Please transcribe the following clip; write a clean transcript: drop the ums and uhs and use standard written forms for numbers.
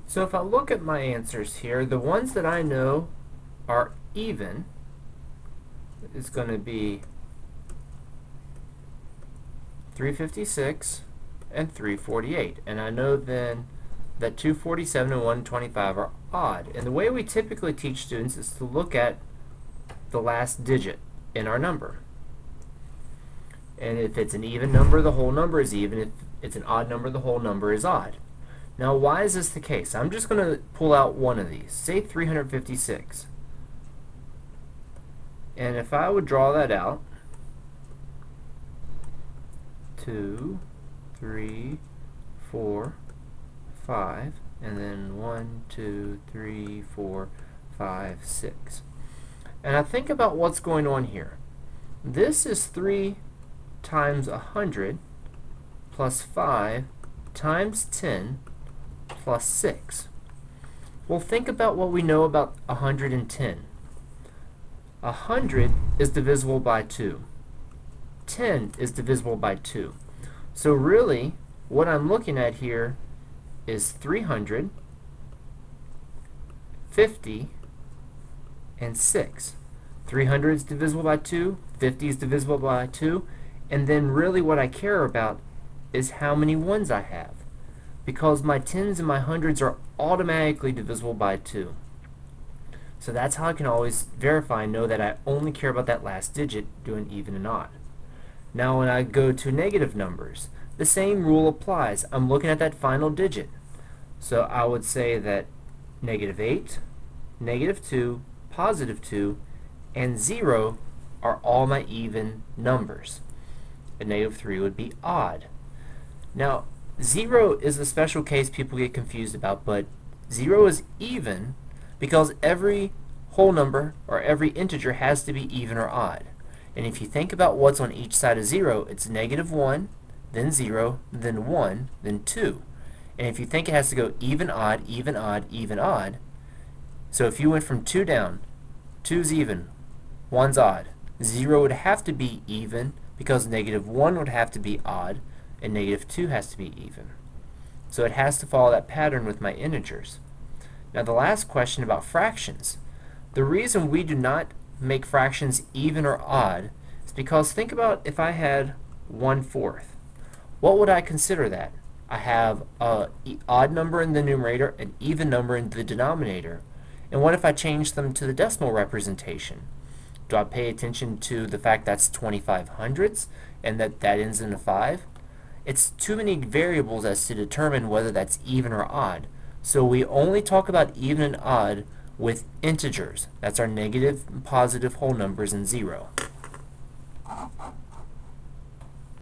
So if I look at my answers here, the ones that I know are even is going to be 356 and 348. And I know then that 247 and 125 are odd. And the way we typically teach students is to look at the last digit in our number. And if it's an even number, the whole number is even. If it's an odd number, the whole number is odd. Now, why is this the case? I'm just going to pull out one of these. Say 356. And if I would draw that out, 2, 3, 4, 5, and then 1, 2, 3, 4, 5, 6. And I think about what's going on here. This is 3 times 100 plus 5 times 10 plus 6. Well, think about what we know about 110. 100 is divisible by 2. 10 is divisible by 2. So really, what I'm looking at here is 300, 50, and 6. 300 is divisible by 2, 50 is divisible by 2, and then really what I care about is how many ones I have, because my 10s and my 100s are automatically divisible by 2. So that's how I can always verify and know that I only care about that last digit doing even and odd. Now when I go to negative numbers, the same rule applies. I'm looking at that final digit. So I would say that -8, -2, +2, and 0 are all my even numbers. And -3 would be odd. Now 0 is a special case people get confused about, but 0 is even because every whole number or every integer has to be even or odd. And if you think about what's on each side of 0, it's -1, then 0, then 1, then 2. And if you think it has to go even, odd, even, odd, even, odd, so if you went from 2 down, 2's even, 1's odd, 0 would have to be even because -1 would have to be odd, and -2 has to be even. So it has to follow that pattern with my integers. Now the last question about fractions. The reason we do not make fractions even or odd is because think about if I had 1/4. What would I consider that? I have an odd number in the numerator, an even number in the denominator. And what if I change them to the decimal representation? Do I pay attention to the fact that's 25 hundredths and that ends in a 5? It's too many variables as to determine whether that's even or odd. So we only talk about even and odd with integers. That's our negative and positive whole numbers and 0.